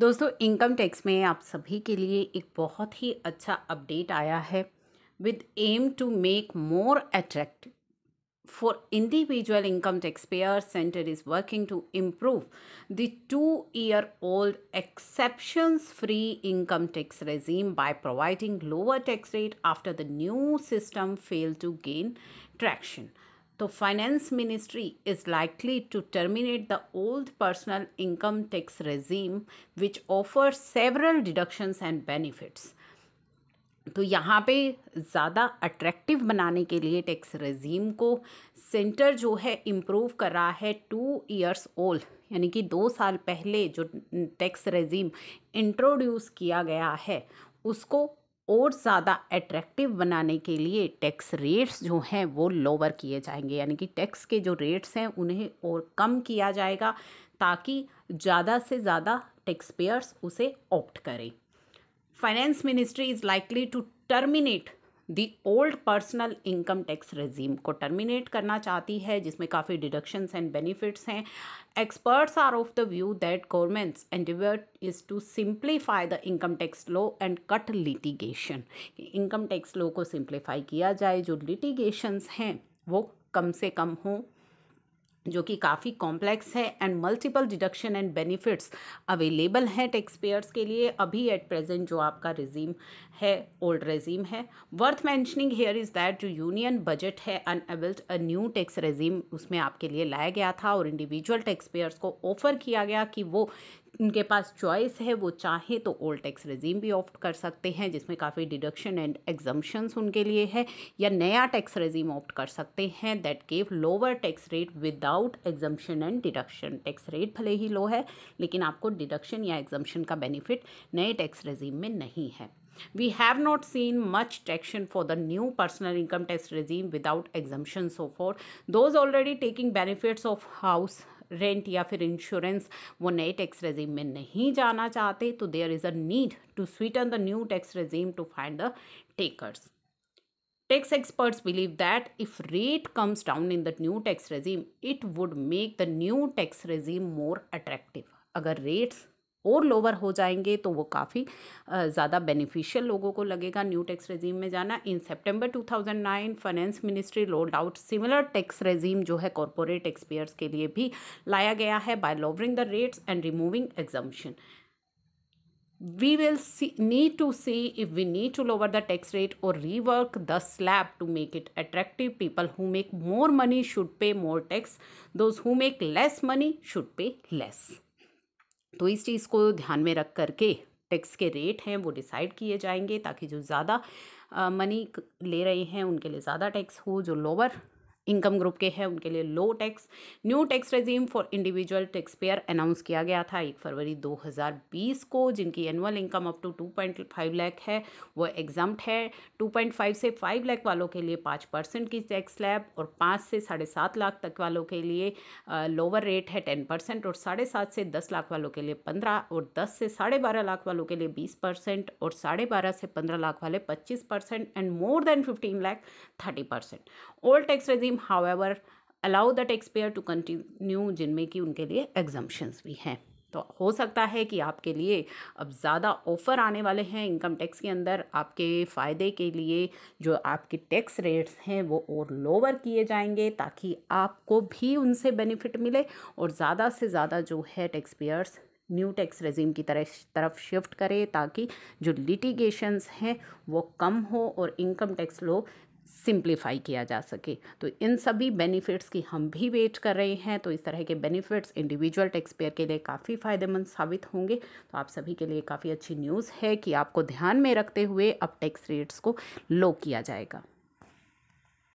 दोस्तों income tax में आप सभी के लिए एक बहुत ही अच्छा अपडेट आया है with aim to make more attractive for individual income taxpayers. Center is working to improve the 2-year-old exceptions free income tax regime by providing lower tax rate after the new system failed to gain traction. The finance ministry is likely to terminate the old personal income tax regime which offers several deductions and benefits. तो यहाँ पे ज़्यादा attractive बनाने के लिए tax regime को centre जो है इम्प्रूव कर रहा है 2 years ओल्ड यानी कि 2 साल पहले जो टैक्स रेजीम इंट्रोड्यूस किया गया है उसको और ज़्यादा अट्रैक्टिव बनाने के लिए टैक्स रेट्स जो हैं वो लोअर किए जाएंगे, यानी कि टैक्स के जो रेट्स हैं उन्हें और कम किया जाएगा ताकि ज़्यादा से ज़्यादा टैक्स पेयर्स उसे ऑप्ट करें. Finance ministry is likely to terminate the old personal income tax regime को टर्मिनेट करना चाहती है जिसमें काफ़ी डिडक्शंस एंड बेनिफिट्स हैं. Experts are of the view that government's endeavour is to simplify the income tax law and cut litigation. Income tax law को simplify किया जाए, जो लिटिगेशंस हैं वो कम से कम हों, जो कि काफ़ी कॉम्प्लेक्स है and multiple deduction and benefits available हैं टैक्स पेयर्स के लिए अभी एट प्रेजेंट जो आपका रेजीम है ओल्ड रेजीम है. Worth mentioning here is that जो यूनियन बजट है अनएबल्ड अ न्यू टैक्स रेजीम उसमें आपके लिए लाया गया था और इंडिविजुअल टैक्स पेयर्स को ऑफर किया गया कि वो उनके पास चॉइस है, वो चाहे तो ओल्ड टैक्स रेजीम भी ऑप्ट कर सकते हैं जिसमें काफ़ी डिडक्शन एंड एग्जम्पशंस उनके लिए है, या नया टैक्स रेजीम ऑप्ट कर सकते हैं that give lower tax rate without exemption and deduction. Tax rate भले ही लो है लेकिन आपको डिडक्शन या एग्जम्पशन का बेनिफिट नए टैक्स रेजीम में नहीं है. We have not seen much traction for the new personal income tax regime without exemption so far. Those already taking benefits of house rent या फिर इंश्योरेंस वो नए टैक्स रेजीम में नहीं जाना चाहते, तो there is a need to sweeten the new tax regime to find the takers. Tax experts believe that if rate comes down in the new tax regime, it would make the new tax regime more attractive. अगर rates और lower हो जाएंगे तो वो काफ़ी ज़्यादा beneficial लोगों को लगेगा न्यू टैक्स रेजीम में जाना. इन सितंबर 2009 finance ministry rolled out similar tax regime जो है कॉरपोरेट टैक्स पेयर्स के लिए भी लाया गया है by lowering the rates and removing exemption. We will need to see if we need to lower the tax rate or rework the slab to make it attractive. People who make more money should pay more tax. Those who make less money should pay less. तो इस चीज़ को ध्यान में रख करके tax के rate हैं वो डिसाइड किए जाएंगे ताकि जो ज़्यादा मनी ले रहे हैं उनके लिए ज़्यादा टैक्स हो, जो लोअर इनकम ग्रुप के हैं उनके लिए low tax. New tax regime for individual taxpayer announce किया गया था 1 फरवरी 2020 को. जिनकी annual income up to 2.5 lakh है वो एग्जम्प्ट है. 2.5 से 5 लाख वालों के लिए 5% की टैक्स स्लैब और 5 से 7.5 लाख तक वालों के लिए लोअर रेट है 10% और 7.5 से 10 लाख वालों के लिए 15 और 10 से 12.5 लाख वालों के लिए 20% और 12.5 से 15 लाख वाले 25% and more than 15 lakh 30%. Old tax regime however allow the taxpayer to continue जिनमें कि उनके लिए exemptions भी हैं. तो हो सकता है कि आपके लिए अब ज़्यादा ऑफ़र आने वाले हैं इनकम टैक्स के अंदर आपके फ़ायदे के लिए. जो आपके टैक्स रेट्स हैं वो और लोअर किए जाएंगे ताकि आपको भी उनसे बेनिफिट मिले और ज़्यादा से ज़्यादा जो है tax payers new tax regime की तरफ शिफ्ट करें ताकि जो लिटिगेशंस हैं वो कम हो और इनकम टैक्स लॉ सिंप्लीफाई किया जा सके. तो इन सभी बेनिफिट्स की हम भी वेट कर रहे हैं. तो इस तरह के बेनिफिट्स इंडिविजुअल टैक्स पेयर के लिए काफ़ी फ़ायदेमंद साबित होंगे. तो आप सभी के लिए काफ़ी अच्छी न्यूज़ है कि आपको ध्यान में रखते हुए अब टैक्स रेट्स को लो किया जाएगा.